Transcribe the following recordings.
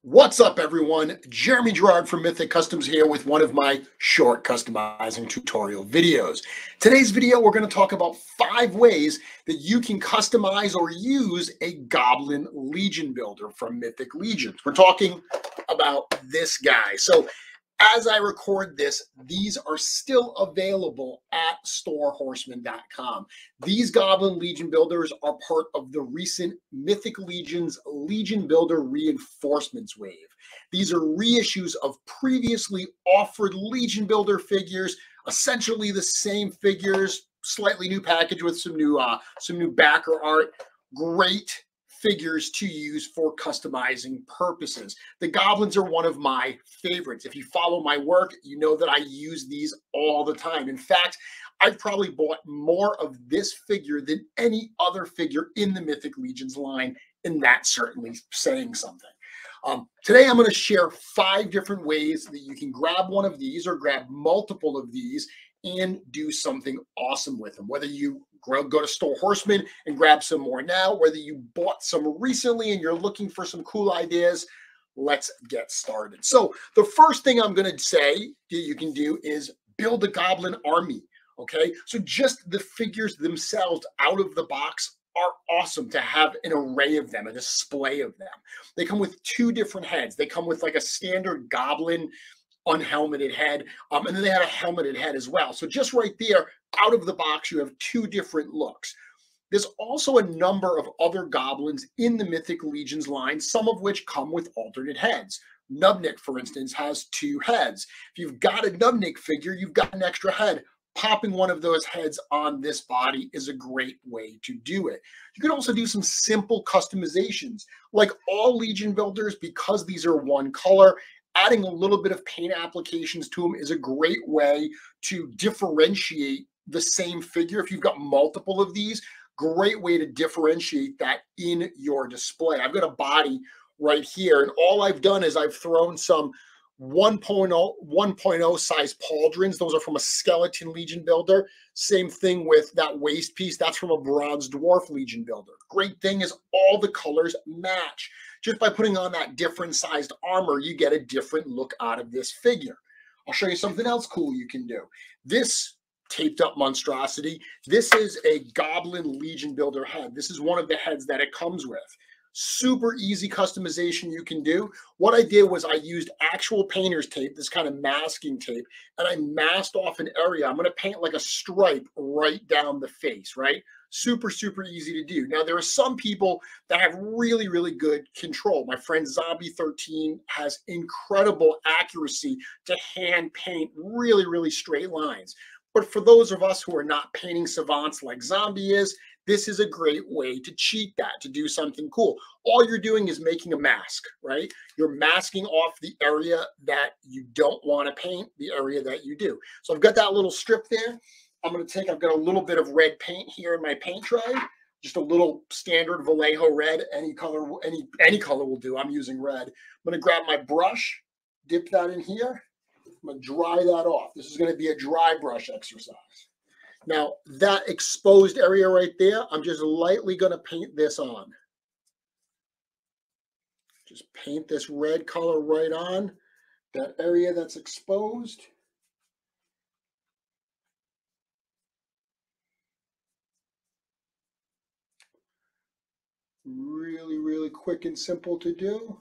What's up, everyone? Jeremy Gerard from Mythic Customs here with one of my short customizing tutorial videos. Today's video, we're going to talk about 5 ways that you can customize or use a Goblin Legion Builder from Mythic Legions. We're talking about this guy. So as I record this, these are still available at storehorseman.com. These Goblin Legion Builders are part of the recent Mythic Legions Legion Builder reinforcements wave. These are reissues of previously offered Legion Builder figures, essentially the same figures, slightly new package with some new backer art. Great figures to use for customizing purposes. The Goblins are one of my favorites. If you follow my work, you know that I use these all the time. In fact, I've probably bought more of this figure than any other figure in the Mythic Legions line, and that's certainly saying something. Today, I'm going to share 5 different ways that you can grab one of these or grab multiple of these and do something awesome with them. Whether you go to Store Horseman and grab some more now, whether you bought some recently and you're looking for some cool ideas, let's get started. So the first thing I'm going to say that you can do is build a Goblin army. Okay, so just the figures themselves out of the box are awesome to have an array of them, a display of them. They come with 2 different heads. They come with like a standard Goblin unhelmeted head, and then they have a helmeted head as well. So just right there, out of the box, you have 2 different looks. There's also a number of other Goblins in the Mythic Legions line, some of which come with alternate heads. Nubnik, for instance, has 2 heads. If you've got a Nubnik figure, you've got an extra head. Popping one of those heads on this body is a great way to do it. You can also do some simple customizations. Like all Legion builders, because these are one color, adding a little bit of paint applications to them is a great way to differentiate the same figure. If you've got multiple of these, great way to differentiate that in your display. I've got a body right here, and all I've done is I've thrown some 1.0 size pauldrons. Those are from a Skeleton Legion Builder. Same thing with that waist piece. That's from a Bronze Dwarf Legion Builder. Great thing is all the colors match. Just by putting on that different sized armor, you get a different look out of this figure. I'll show you something else cool you can do. This taped up monstrosity, this is a Goblin Legion Builder head. This is one of the heads that it comes with. Super easy customization you can do. What I did was I used actual painter's tape, this kind of masking tape, and I masked off an area. I'm going to paint like a stripe right down the face, right? Super, super easy to do. Now, there are some people that have really, really good control. My friend Zombie13 has incredible accuracy to hand paint really, really straight lines. But for those of us who are not painting savants like Zombie is, this is a great way to cheat that, to do something cool. All you're doing is making a mask, right? You're masking off the area that you don't want to paint, the area that you do. So I've got that little strip there. I've got a little bit of red paint here in my paint tray, just a little standard Vallejo red, any color will do. I'm using red. I'm going to grab my brush, dip that in here. I'm going to dry that off. This is going to be a dry brush exercise. Now, that exposed area right there, I'm just lightly going to paint this on. Just paint this red color right on that area that's exposed. Really, really quick and simple to do.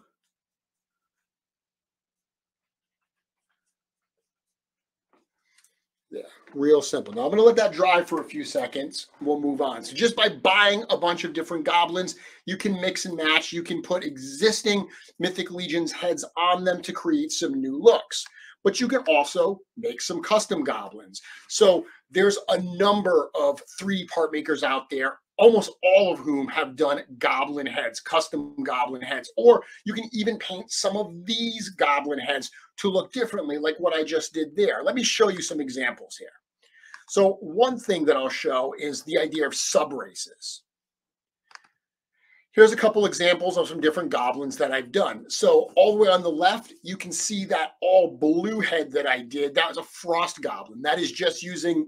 Yeah, real simple. Now I'm going to let that dry for a few seconds. We'll move on. So just by buying a bunch of different Goblins, you can mix and match. You can put existing Mythic Legions heads on them to create some new looks. But you can also make some custom Goblins. So there's a number of 3D part makers out there, almost all of whom have done Goblin heads, custom Goblin heads, or you can even paint some of these Goblin heads to look differently, like what I just did there. Let me show you some examples here. So one thing that I'll show is the idea of subraces. Here's a couple examples of some different Goblins that I've done. So all the way on the left, you can see that all blue head that I did. That was a Frost Goblin. That is just using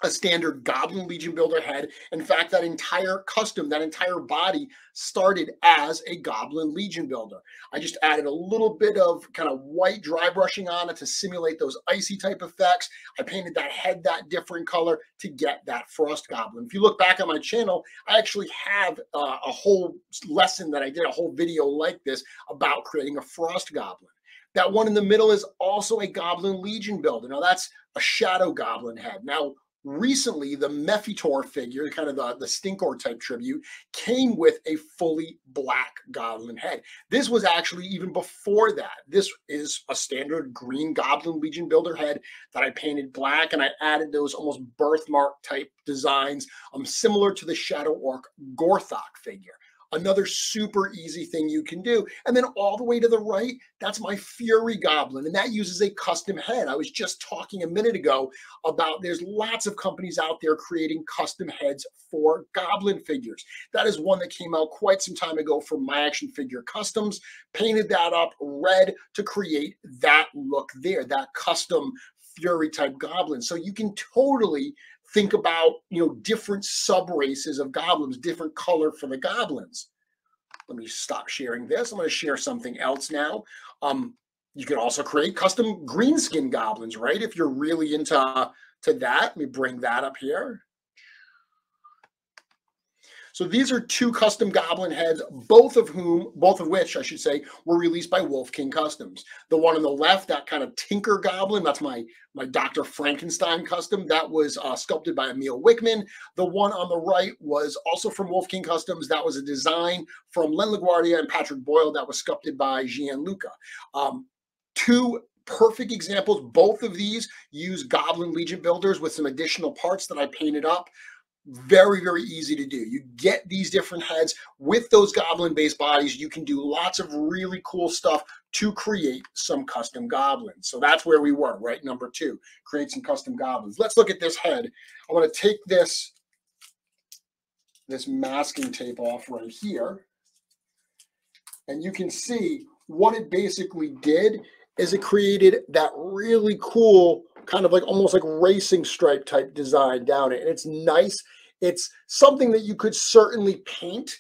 a standard Goblin Legion Builder head. In fact, that entire custom, that entire body started as a Goblin Legion Builder. I just added a little bit of kind of white dry brushing on it to simulate those icy type effects. I painted that head that different color to get that Frost Goblin. If you look back on my channel, I actually have a whole lesson that I did, a whole video like this about creating a Frost Goblin. That one in the middle is also a Goblin Legion Builder. Now that's a Shadow Goblin head. Now, recently, the Mephitor figure, kind of the Stinkor type tribute, came with a fully black Goblin head. This was actually even before that. This is a standard green Goblin Legion Builder head that I painted black, and I added those almost birthmark type designs, similar to the Shadow Orc Gorthok figure. Another super easy thing you can do. And then all the way to the right, that's my Fury Goblin, and that uses a custom head. I was just talking a minute ago about there's lots of companies out there creating custom heads for Goblin figures. That is one that came out quite some time ago from My Action Figure Customs, painted that up red to create that look there, that custom Fury type Goblin. So you can totally think about, different sub races of goblins, different color for the goblins. Let me stop sharing this. I'm going to share something else now. You can also create custom green skin goblins, right? If you're really into that. Let me bring that up here. So these are two custom goblin heads, both of which I should say were released by Wolf King Customs. The one on the left, that kind of Tinker Goblin, that's my Dr. Frankenstein custom. That was sculpted by Emil Wickman. The one on the right was also from Wolf King Customs. That was a design from Len LaGuardia and Patrick Boyle. That was sculpted by Gianluca. Two perfect examples. Both of these use Goblin Legion Builders with some additional parts that I painted up. Very, very easy to do. You get these different heads with those Goblin-based bodies. You can do lots of really cool stuff to create some custom goblins. So that's where we were, right? Number 2, create some custom goblins. Let's look at this head. I want to take this masking tape off right here. And you can see what it basically did is it created that really cool kind of like almost like racing stripe type design down it. And it's nice. It's something that you could certainly paint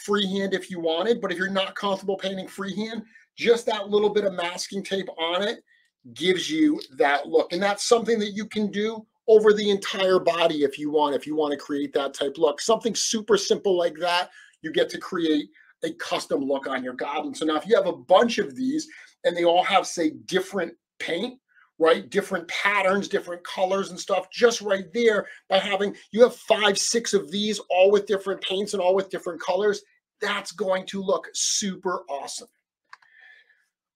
freehand if you wanted, but if you're not comfortable painting freehand, just that little bit of masking tape on it gives you that look. And that's something that you can do over the entire body if you want to create that type look. Something super simple like that, you get to create a custom look on your goblin. So now if you have a bunch of these and they all have, say, different paint, right? Different patterns, different colors and stuff, just right there by having, you have 5, 6 of these all with different paints and all with different colors, that's going to look super awesome.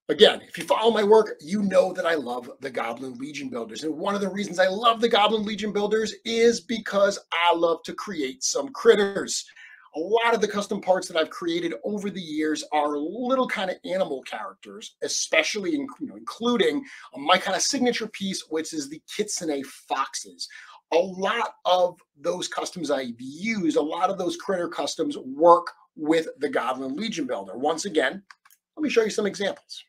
Again, if you follow my work, you know that I love the Goblin Legion Builders. And one of the reasons I love the Goblin Legion Builders is because I love to create some critters. A lot of the custom parts that I've created over the years are little kind of animal characters, especially including my kind of signature piece, which is the Kitsune foxes. A lot of those customs I've used, a lot of those critter customs work with the Goblin Legion Builder. Once again, let me show you some examples.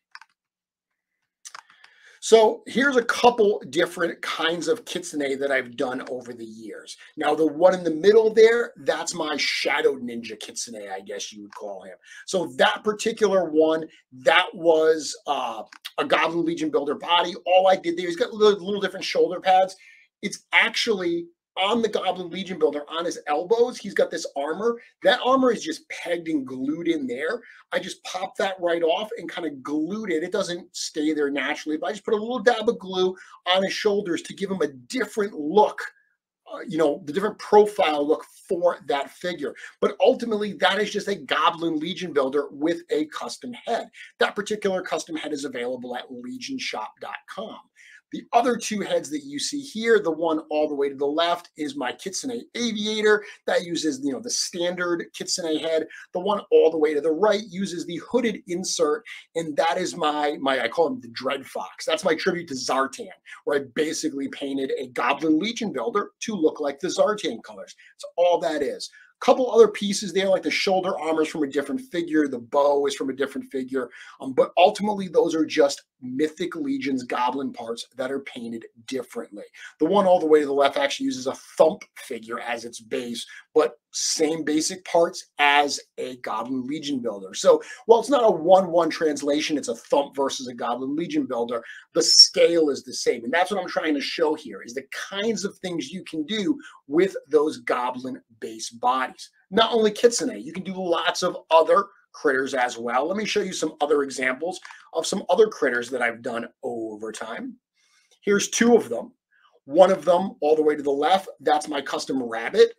So here's a couple different kinds of kitsune that I've done over the years. Now, the one in the middle there, that's my Shadow Ninja kitsune, I guess you would call him. So that particular one, that was a Goblin Legion Builder body. All I did there, he's got little different shoulder pads. It's actually on the Goblin Legion Builder, on his elbows, he's got this armor. That armor is just pegged and glued in there. I just popped that right off and kind of glued it. It doesn't stay there naturally, but I just put a little dab of glue on his shoulders to give him a different look, the different profile look for that figure. But ultimately, that is just a Goblin Legion Builder with a custom head. That particular custom head is available at legionshop.com. The other two heads that you see here, the one all the way to the left is my Kitsune Aviator. That uses, the standard Kitsune head. The one all the way to the right uses the hooded insert, and that is I call him the Dread Fox. That's my tribute to Zartan, where I basically painted a Goblin Legion Builder to look like the Zartan colors. That's all that is. Couple other pieces there, like the shoulder armor is from a different figure, the bow is from a different figure, but ultimately those are just Mythic Legions Goblin parts that are painted differently. The one all the way to the left actually uses a thump figure as its base, but same basic parts as a Goblin Legion Builder. So while it's not a 1-1 translation, it's a thump versus a Goblin Legion Builder, the scale is the same. And that's what I'm trying to show here, is the kinds of things you can do with those Goblin base bodies. Not only Kitsune, you can do lots of other critters as well. Let me show you some other examples of some other critters that I've done over time. Here's two of them. One of them all the way to the left, that's my custom rabbit.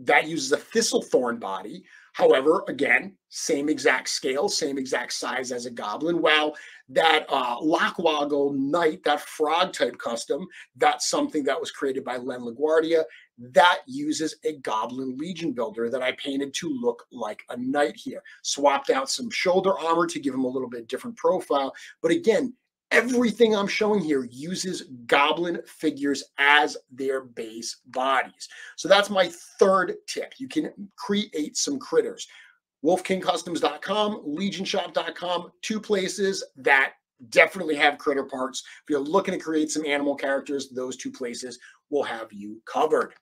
That uses a thistlethorn body. However, again, same exact scale, same exact size as a goblin. While that Lockwoggle Knight, that frog type custom, that's something that was created by Len LaGuardia. That uses a Goblin Legion Builder that I painted to look like a knight here. Swapped out some shoulder armor to give him a little bit different profile. But again, everything I'm showing here uses Goblin figures as their base bodies. So that's my third tip. You can create some critters. wolfkingcustoms.com, legionshop.com, two places that definitely have critter parts. If you're looking to create some animal characters, those two places will have you covered.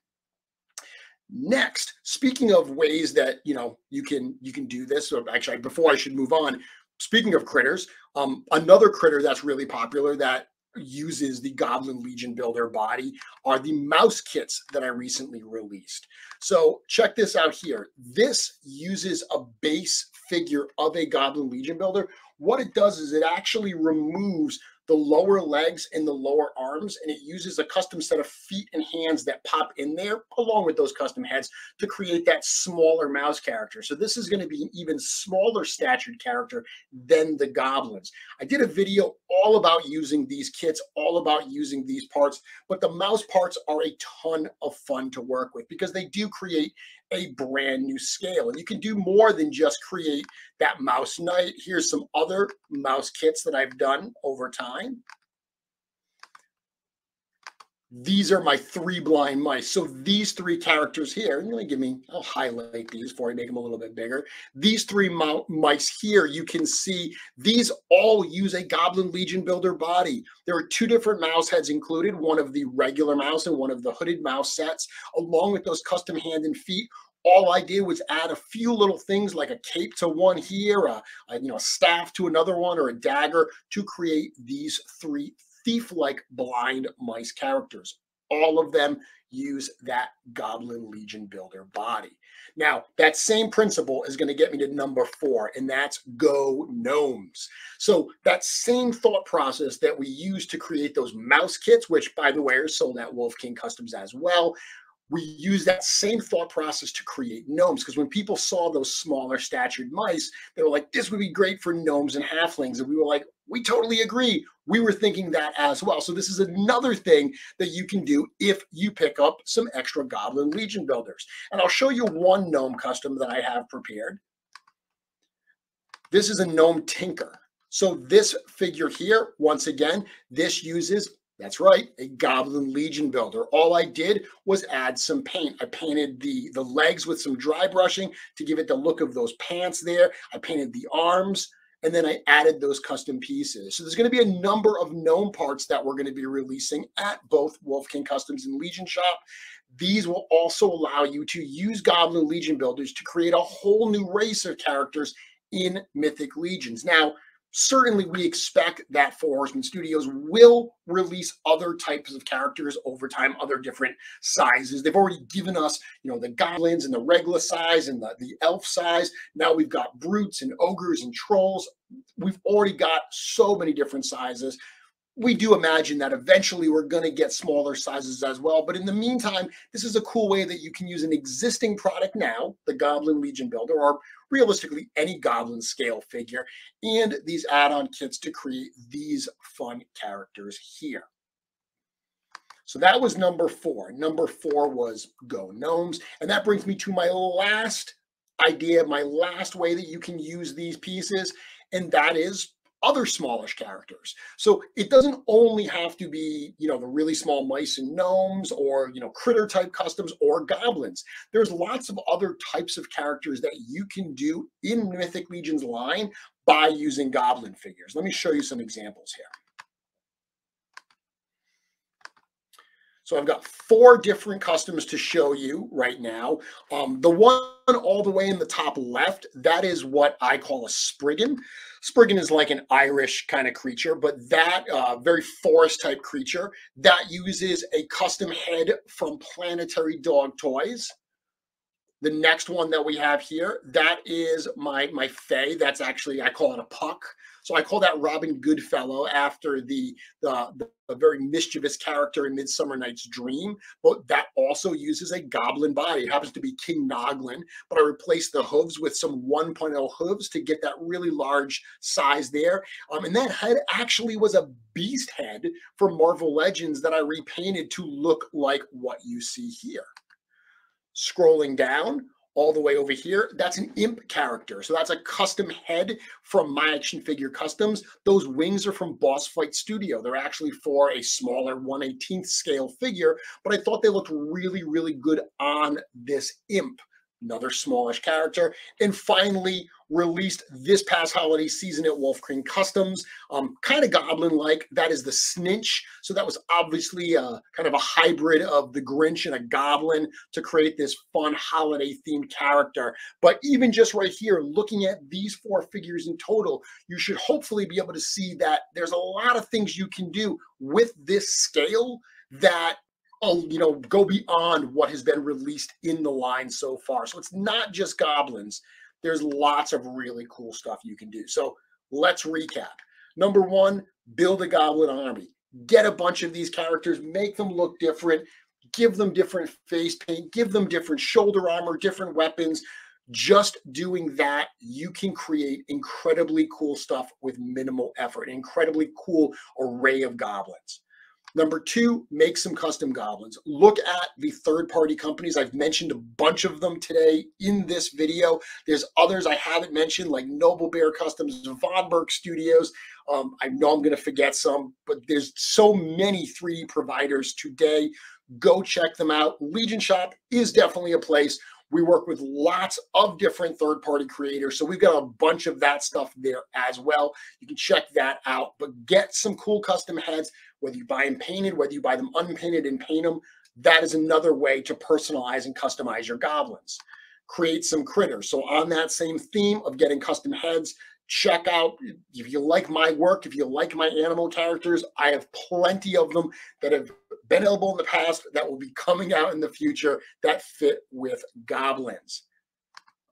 Next, speaking of ways that you can do this, or actually before I should move on, speaking of critters, another critter that's really popular that uses the Goblin Legion Builder body are the mouse kits that I recently released. So check this out here. This uses a base figure of a Goblin Legion Builder. What it does is it actually removes the lower legs and the lower arms, and it uses a custom set of feet and hands that pop in there, along with those custom heads, to create that smaller mouse character. So this is going to be an even smaller statured character than the goblins. I did a video all about using these kits, all about using these parts, but the mouse parts are a ton of fun to work with because they do create a brand new scale. And you can do more than just create that mouse knight. Here's some other mouse kits that I've done over time. These are my 3 blind mice. So these 3 characters here, I'll highlight these before I make them a little bit bigger. These 3 mice here, you can see these all use a Goblin Legion Builder body. There are 2 different mouse heads included, one of the regular mouse and one of the hooded mouse sets, along with those custom hand and feet. All I did was add a few little things like a cape to one here, a staff to another one, or a dagger to create these 3 thief-like blind mice characters. All of them use that Goblin Legion Builder body. Now, that same principle is going to get me to number 4, and that's Go Gnomes. So that same thought process that we use to create those mouse kits, which, by the way, are sold at Wolf King Customs as well, we use that same thought process to create gnomes, because when people saw those smaller statured mice, they were like, this would be great for gnomes and halflings. And we were like, we totally agree. We were thinking that as well. So this is another thing that you can do if you pick up some extra Goblin Legion Builders. And I'll show you one gnome custom that I have prepared. This is a gnome tinker. So this figure here, once again, this uses, that's right, a Goblin Legion Builder. All I did was add some paint. I painted the legs with some dry brushing to give it the look of those pants there. I painted the arms, and then I added those custom pieces. So there's going to be a number of gnome parts that we're going to be releasing at both Wolf King Customs and Legion Shop. These will also allow you to use Goblin Legion Builders to create a whole new race of characters in Mythic Legions. Now, certainly we expect that Four Horsemen Studios will release other types of characters over time, other different sizes. They've already given us, the goblins and the regular size and the elf size. Now we've got brutes and ogres and trolls. We've already got so many different sizes. We do imagine that eventually we're going to get smaller sizes as well. But in the meantime, this is a cool way that you can use an existing product now, the Goblin Legion Builder, or realistically any Goblin scale figure, and these add-on kits to create these fun characters here. So that was number 4. Number 4 was Go Gnomes. And that brings me to my last idea, my last way that you can use these pieces, and that is other smallish characters. So it doesn't only have to be, you know, the really small mice and gnomes or, you know, critter type customs or goblins. There's lots of other types of characters that you can do in Mythic Legion's line by using goblin figures. Let me show you some examples here. So I've got 4 different customs to show you right now. The one all the way in the top left, that is what I call a Spriggan. Spriggan is like an Irish kind of creature, but that very forest type creature that uses a custom head from Planetary Dog Toys. The next one that we have here, that is my Fae. That's actually, I call it a puck. So I call that Robin Goodfellow after the very mischievous character in Midsummer Night's Dream. But that also uses a goblin body. It happens to be King Noglin, but I replaced the hooves with some 1.0 hooves to get that really large size there. And that head actually was a beast head for Marvel Legends that I repainted to look like what you see here. Scrolling down all the way over here, that's an imp character. So that's a custom head from My Action Figure Customs. Those wings are from Boss Fight Studio. They're actually for a smaller 1/18th scale figure, but I thought they looked really, really good on this imp. Another smallish character. And finally, released this past holiday season at Wolf Crane Customs, kind of goblin-like. That is the Snitch. So that was obviously kind of a hybrid of the Grinch and a goblin to create this fun holiday-themed character. But even just right here, looking at these 4 figures in total, you should hopefully be able to see that there's a lot of things you can do with this scale that you know, go beyond what has been released in the line so far. So it's not just goblins. There's lots of really cool stuff you can do. So let's recap. Number 1, build a goblin army. Get a bunch of these characters, make them look different, give them different face paint, give them different shoulder armor, different weapons. Just doing that, you can create incredibly cool stuff with minimal effort, an incredibly cool array of goblins. Number 2, make some custom goblins. Look at the third-party companies. I've mentioned a bunch of them today in this video. There's others I haven't mentioned, like Noble Bear Customs, Von Berg Studios. I know I'm going to forget some, but there's so many 3D providers today. Go check them out. Legion Shop is definitely a place. We work with lots of different third-party creators, so we've got a bunch of that stuff there as well. You can check that out, but get some cool custom heads, whether you buy them painted, whether you buy them unpainted and paint them. That is another way to personalize and customize your goblins. Create some critters. So on that same theme of getting custom heads, check out, if you like my work, if you like my animal characters, I have plenty of them that have been available in the past that will be coming out in the future that fit with goblins.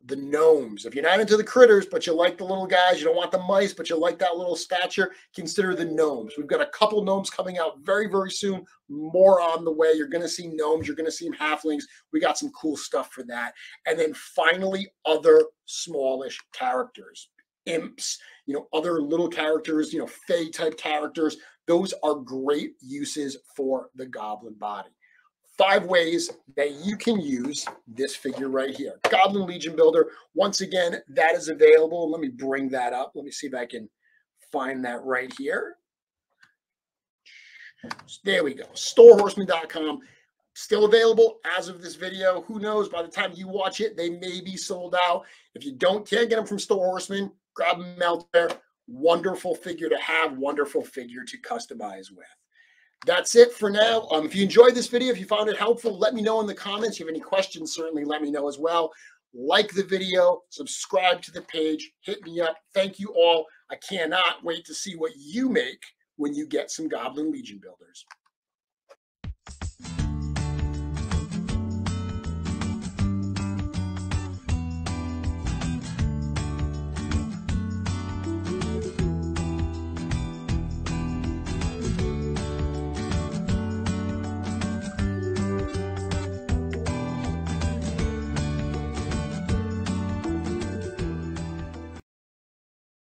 The gnomes. If you're not into the critters, but you like the little guys, you don't want the mice, but you like that little stature, consider the gnomes. We've got a couple gnomes coming out very, very soon. More on the way. You're going to see gnomes. You're going to see halflings. We got some cool stuff for that. And then finally, other smallish characters. Imps, you know, other little characters, you know, Fae type characters. Those are great uses for the goblin body. 5 ways that you can use this figure right here. Goblin Legion Builder. Once again, that is available. Let me bring that up. Let me see if I can find that right here. There we go. Storehorseman.com. Still available as of this video. Who knows, by the time you watch it, they may be sold out. If you can't get them from Store Horseman, grab them out there. Wonderful figure to have, wonderful figure to customize with. That's it for now. If you enjoyed this video, if you found it helpful, let me know in the comments. If you have any questions, certainly let me know as well. Like the video, subscribe to the page, hit me up. Thank you all. I cannot wait to see what you make when you get some Goblin Legion builders.